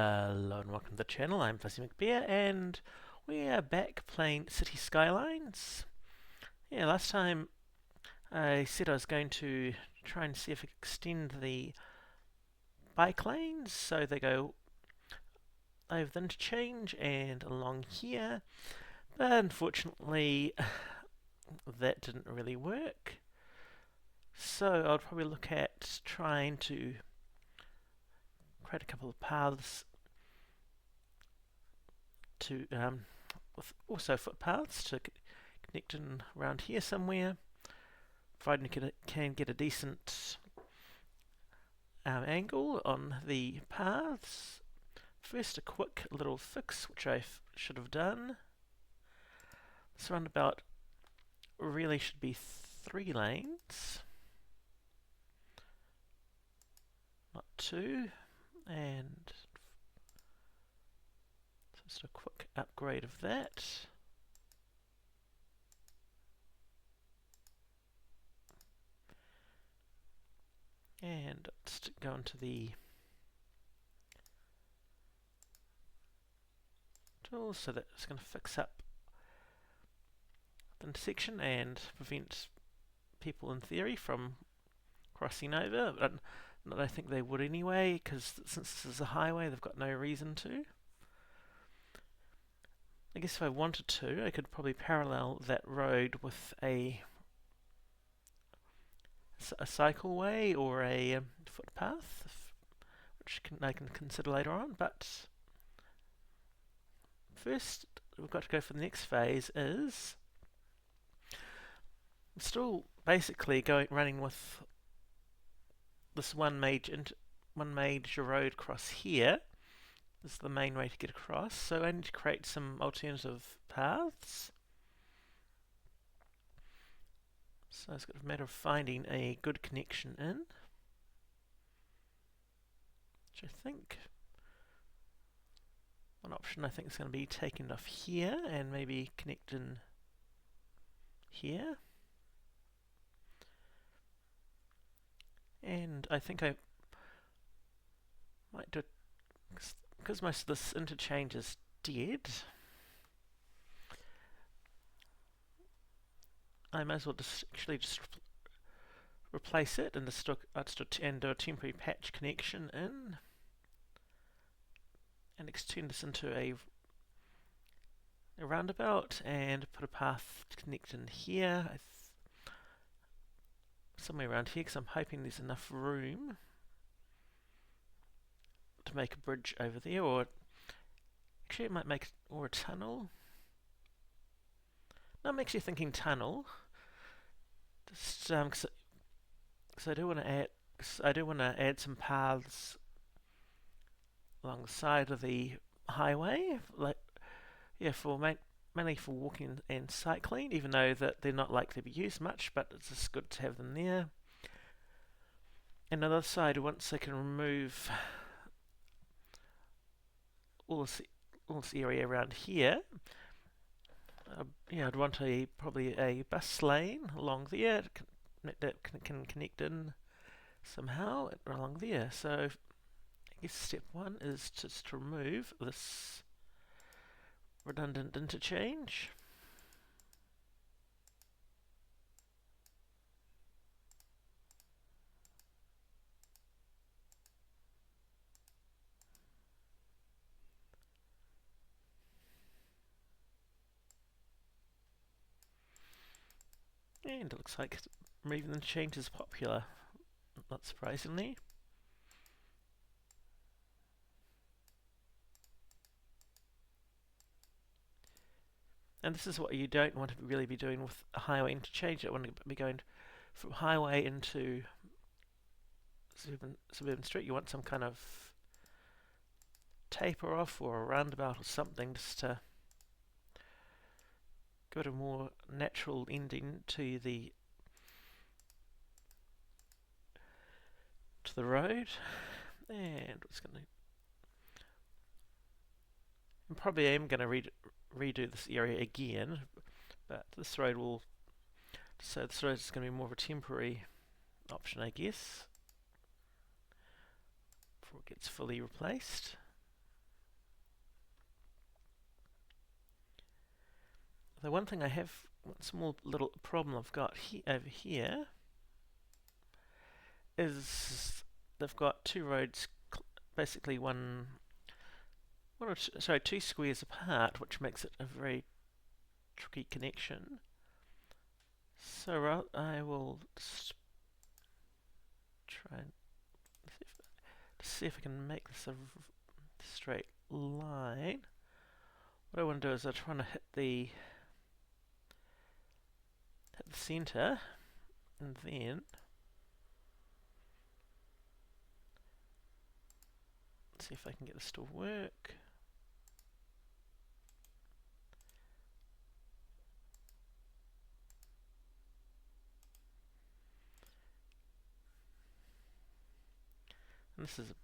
Hello and welcome to the channel. I'm Fuzzy McBear and we are back playing City Skylines. Yeah, last time I said I was going to try and see if I could extend the bike lanes so they go over the interchange and along here, but unfortunately that didn't really work. So I'll probably look at trying to create a couple of paths to with also footpaths to connect in around here somewhere, providing you can get a decent angle on the paths. First, a quick little fix, which I should have done. This roundabout really should be 3 lanes, not 2. And so just a quick upgrade of that. And let's go into the tools so that it's going to fix up the intersection and prevent people in theory from crossing over. But I think they would anyway, because since this is a highway, they've got no reason to. I guess if I wanted to, I could probably parallel that road with a cycleway or a footpath, which I can consider later on. But first, we've got to go for the next phase. Is I'm still basically running with this one major road across here. This is the main way to get across. So I need to create some alternative paths. So it's a matter of finding a good connection in, which I think one option I think is going to be taken off here and maybe connect in here. And I think I might do, because most of this interchange is dead, I might as well just replace it and do a temporary patch connection in and extend this into a roundabout and put a path to connect in here, somewhere around here, because I'm hoping there's enough room to make a bridge over there, or actually it might make a tunnel. No, I'm actually thinking tunnel, just because I do want to add some paths along the side of the highway, like mainly for walking and cycling, even though that they're not likely to be used much, but it's just good to have them there. And on the other side, once I can remove all this area around here, I'd want probably a bus lane along there that can connect in somehow along there. So I guess step 1 is just to remove this redundant interchange. And it looks like removing the interchange is popular, not surprisingly. And this is what you don't want to really be doing with a highway interchange. You don't want to be going from highway into suburban street. You want some kind of taper off or a roundabout or something, just to give it a more natural ending to the road. And it's going to, and probably am going to redo this area again, but this road will, so this road is going to be more of a temporary option, I guess, before it gets fully replaced. The one thing I have, one small little problem I've got over here is they've got two roads, basically two squares apart, which makes it a very tricky connection. So I will just try and see if I can make this a straight line. What I want to do is I try to hit the center, and then see if I can get this to work. And this is a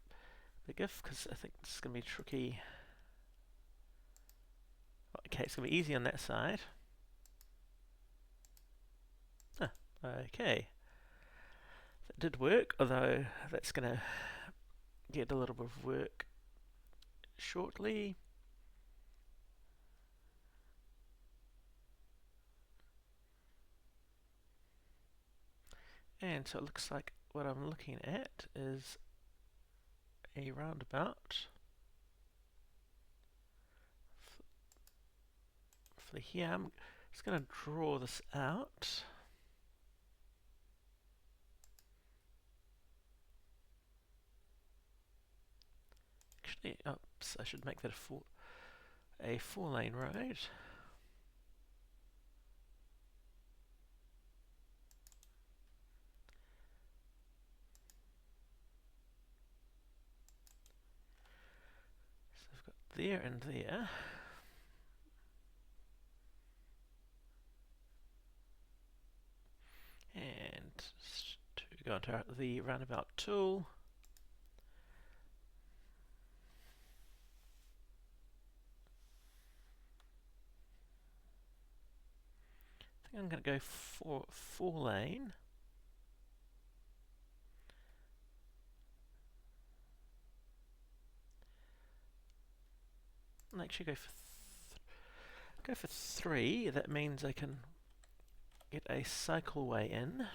big if, because I think this is going to be tricky. Okay, it's going to be easy on that side. Okay. That did work, although that's going to get a little bit of work shortly. And so it looks like what I'm looking at is a roundabout for here. I'm just going to draw this out. Actually, oops, I should make that a four-lane road. So I've got there and there. And to go into the roundabout tool. I think I'm going to go for four-lane. I'll actually go for three. That means I can get a cycleway in.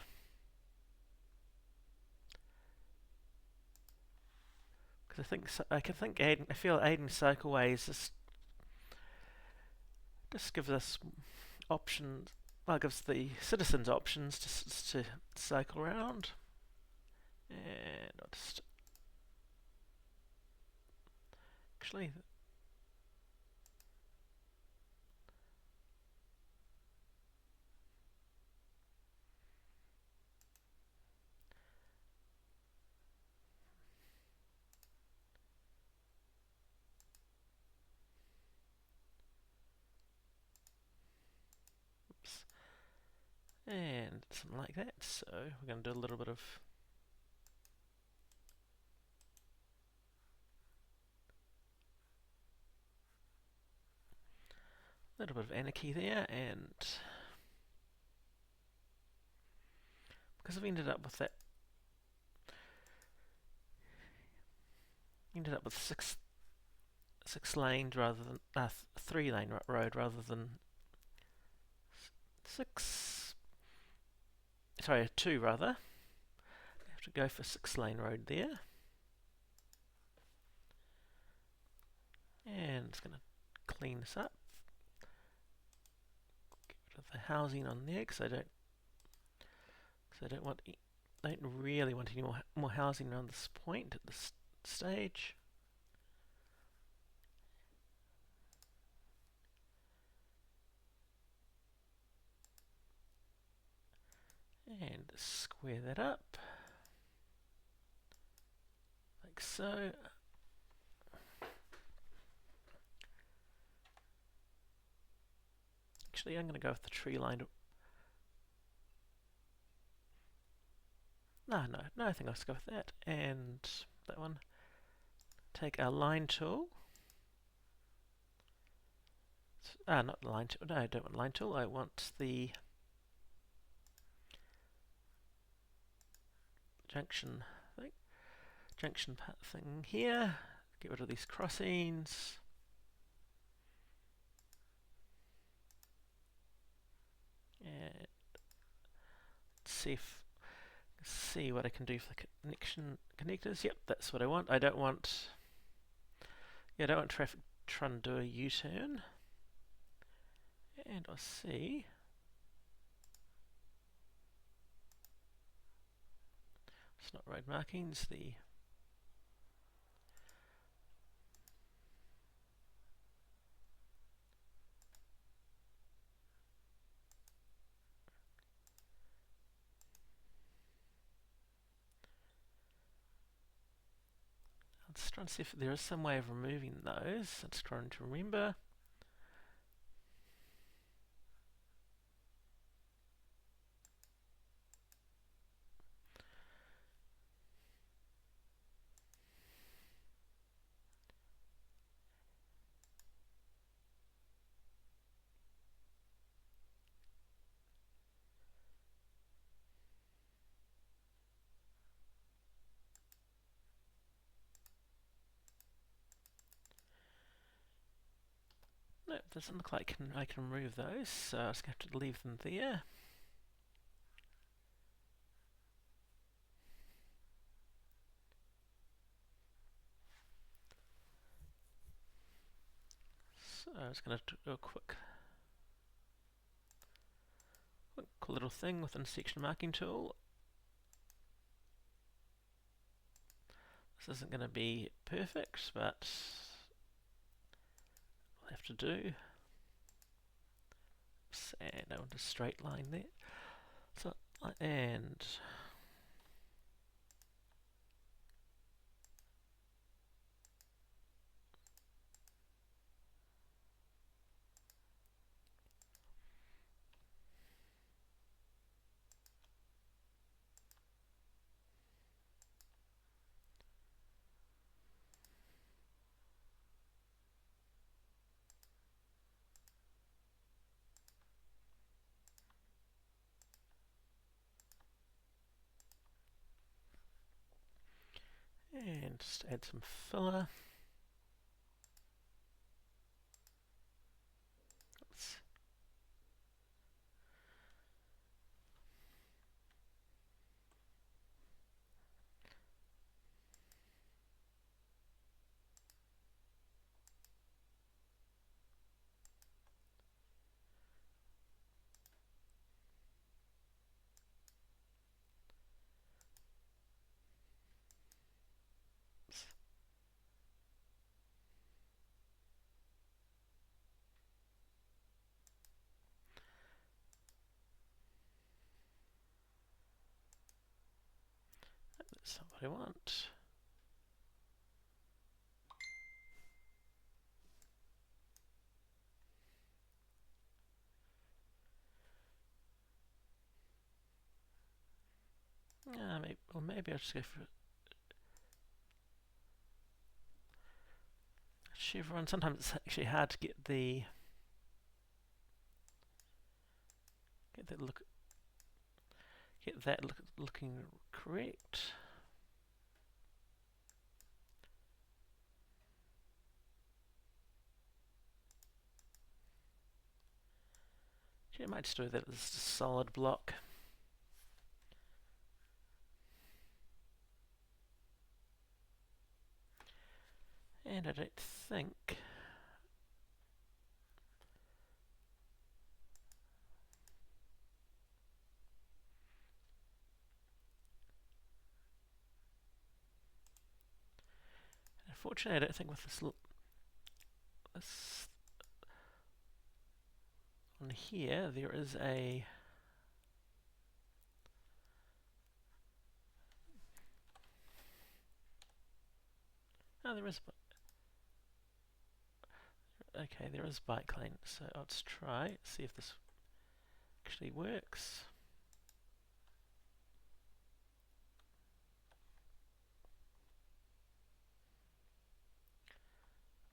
Because I feel adding cycleways just gives us options. Well, it gives the citizens options to cycle around. And I'll just actually. Oops. And something like that. So we're going to do a little bit of anarchy there, and because I've ended up with that, six lanes rather than 3-lane road rather than two rather. I have to go for 6-lane road there. And it's going to clean this up. Get rid of the housing on there because I don't really want any more housing around this point at this stage. And square that up like so. Actually, I'm going to go with the tree line. No, I think I'll just go with that. And that one. Take our line tool. Not the line tool. No, I don't want line tool. I want the junction thing here. Get rid of these crossings. And see what I can do for the connectors. Yep, that's what I want. I don't want traffic trying to do a U-turn. And I'll see. It's not road markings. I'm just trying to see if there is some way of removing those. I'm just trying to remember. No, it doesn't look like I can remove those, so I just have to leave them there. So I'm just going to do a quick little thing with the section marking tool. This isn't going to be perfect, but we'll have to do. And I want a straight line there. So, and just add some filler. Oops. That's not what I want. Maybe I'll just go for a chevron. Sometimes it's actually hard to get that looking correct. Actually, I might just do that as a solid block. And I don't think unfortunately, I don't think with this on here there is a there is. Okay, there is bike lane, so let's see if this actually works.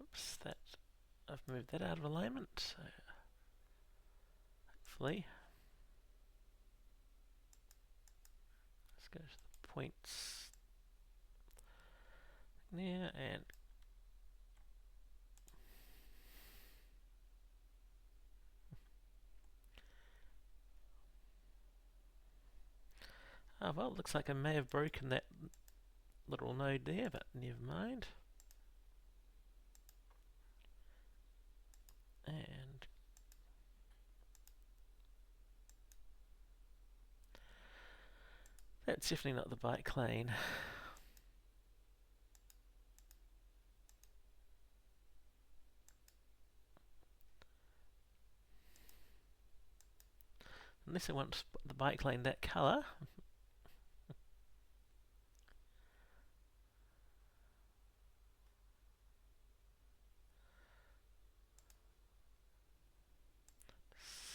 Oops, I've moved that out of alignment, so hopefully. Let's go to the points there and Oh well, looks like I may have broken that little node there, but never mind. And that's definitely not the bike lane. Unless I want the bike lane that colour.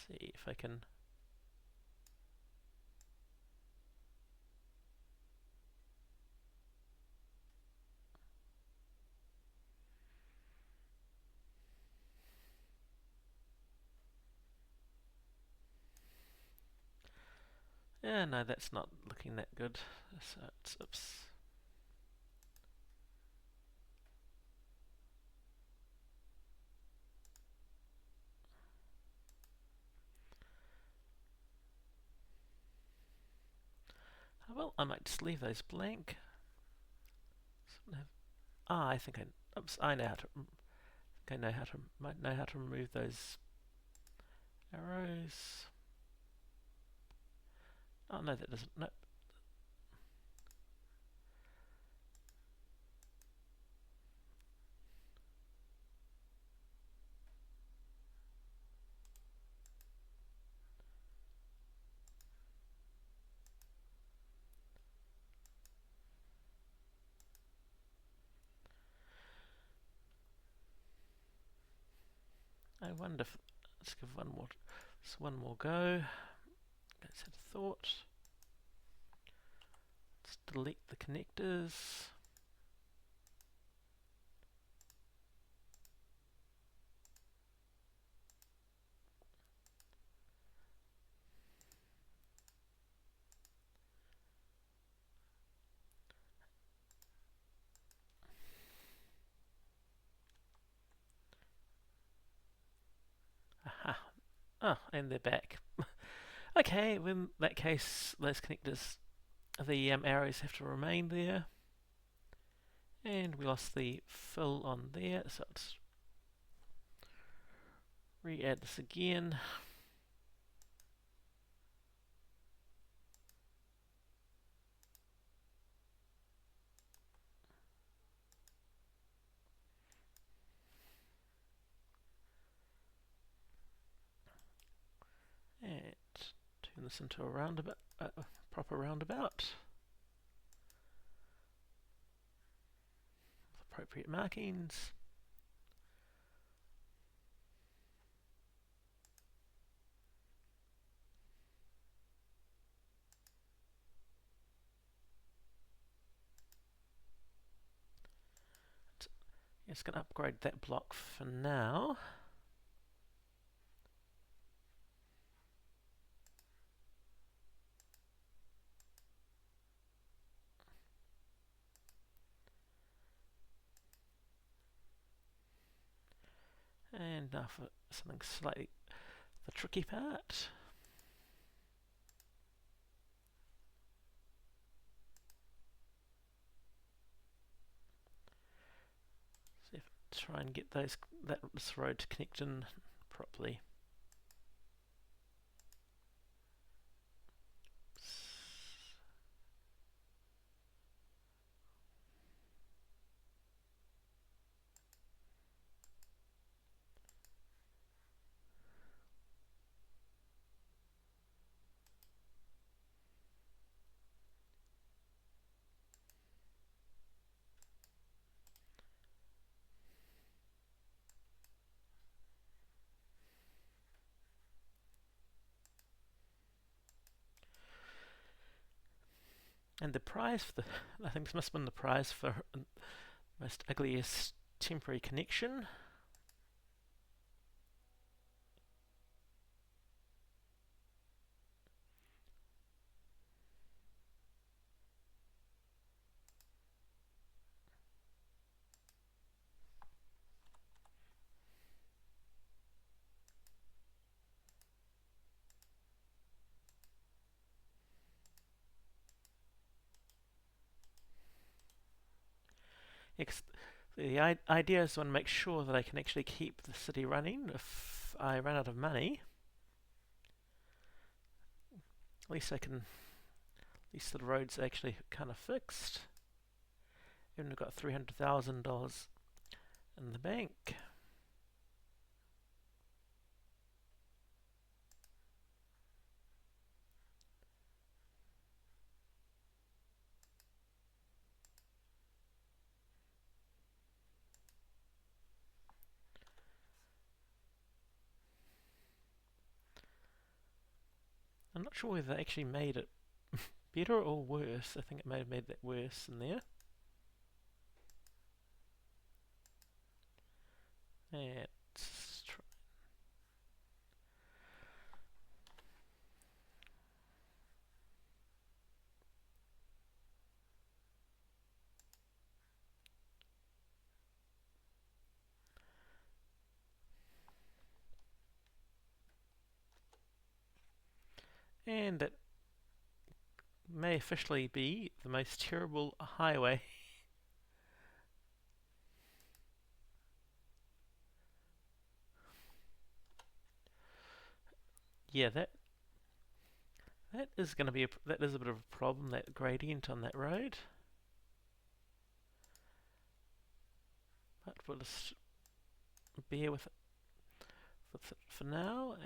See if I can. Yeah, no, that's not looking that good. So it's, oops. Oh, well, I might just leave those blank. I think I. Oops, I know how to. I know how to. Might know how to remove those arrows. Oh no, that doesn't. No. I wonder if. Let's give one more. Just one more go. Let's have a thought. Let's delete the connectors. Aha. Oh, and they're back. Okay, in that case, those connectors, the arrows have to remain there. And we lost the fill on there, so let's re-add this again. And turn this into a roundabout, proper roundabout. With appropriate markings. Just going to upgrade that block for now. And now for something slightly the tricky part. See if try and get this road to connect in properly. And the prize for the, I think this must have been the prize for most ugliest temporary connection. The idea is to make sure that I can actually keep the city running if I run out of money. At least I can. At least the roads are actually kind of fixed. Even I've got $300,000 in the bank. I'm not sure whether they actually made it better or worse. I think it may have made that worse in there. Let's try. And it may officially be the most terrible highway. Yeah, that is going to be that is a bit of a problem. That gradient on that road, but we'll just bear with it for now.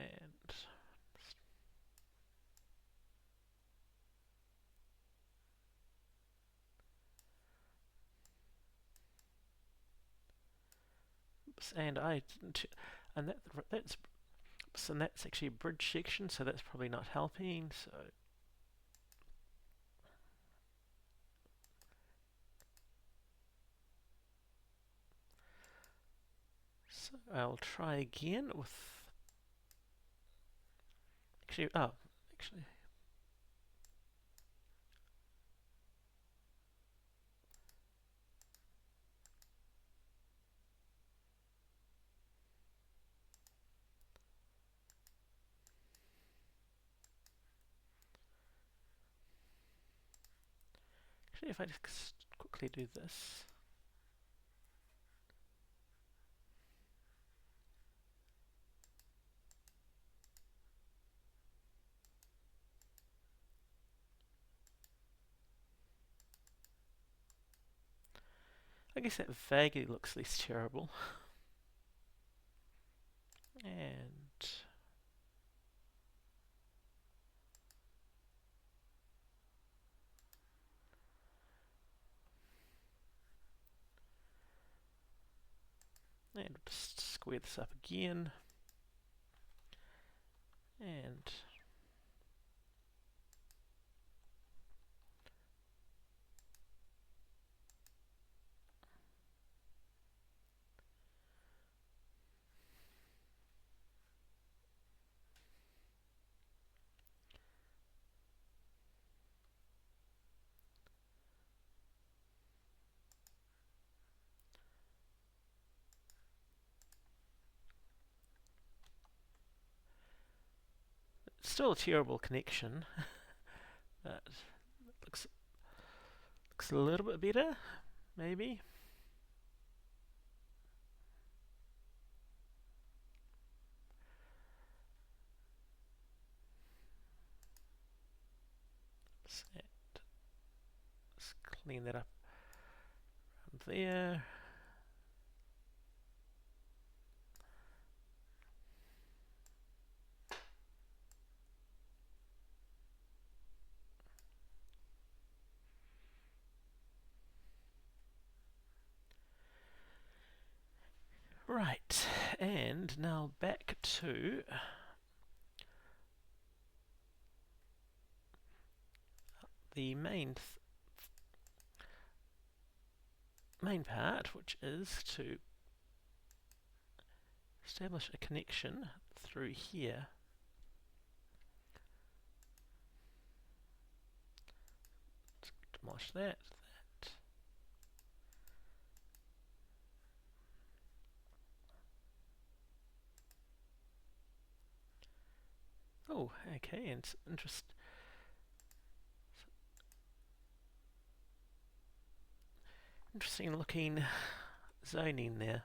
And I didn't, and that's actually a bridge section, so that's probably not helping. So I'll try again with actually. Oh, actually. Actually, if I just quickly do this. I guess that vaguely looks less terrible. And we'll just square this up again. And it's still a terrible connection, but it looks a little bit better, maybe. Let's clean that up around there. Right, and now back to the main part, which is to establish a connection through here. Let's demolish that. Oh, okay, and it's Interesting looking zoning there.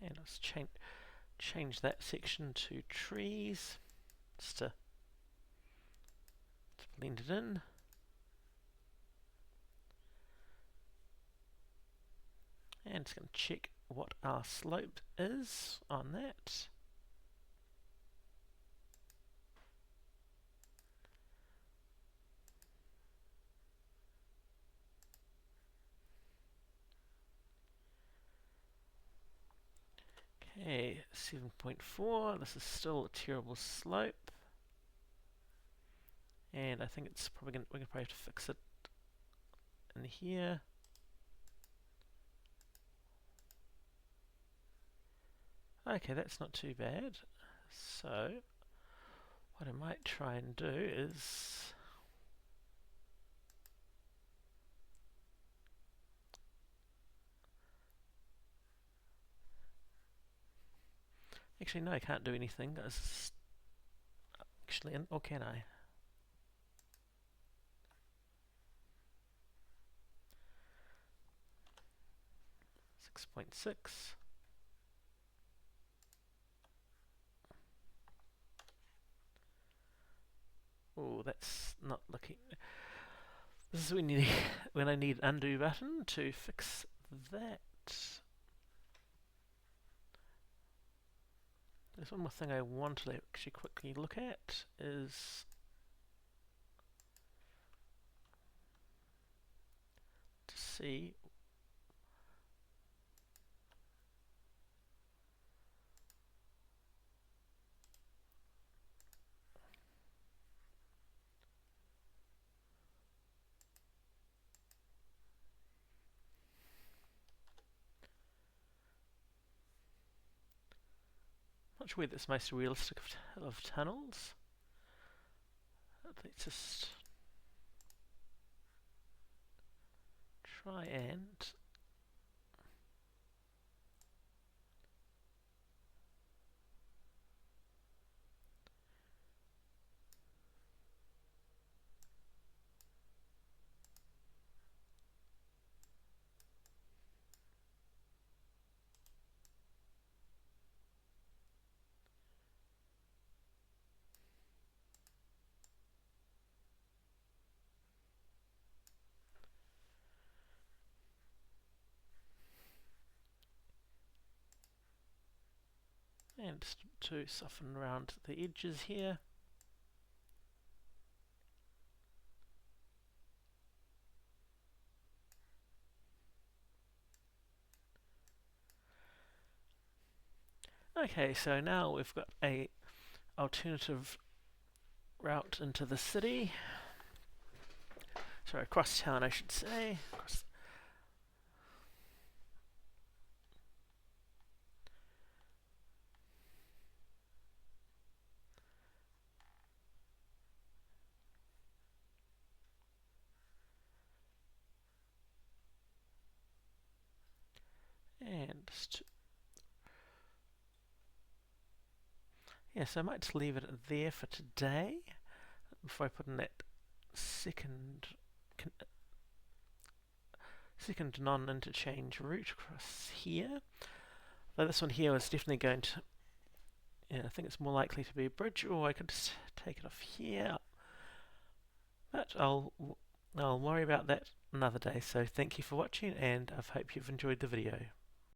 And let's change that section to trees just to blend it in. And just going to check what our slope is on that. Okay, 7.4. This is still a terrible slope. And I think it's probably we're gonna probably have to fix it in here. Okay, that's not too bad. So what I might try and do is actually no, I can't do anything. Actually, or can I? 6.6. Oh, that's not looking. This is when you when I need undo button to fix that. There's one more thing I want to actually quickly look at is to see not sure whether it's most realistic of tunnels. Let's just try and just to soften around the edges here. Okay, so now we've got a alternative route into the city. Sorry, across town I should say. And yeah, so I might just leave it there for today before I put in that second non-interchange route across here. Though this one here was definitely going to, yeah, I think it's more likely to be a bridge, or I could just take it off here. But I'll worry about that another day. So thank you for watching, and I hope you've enjoyed the video.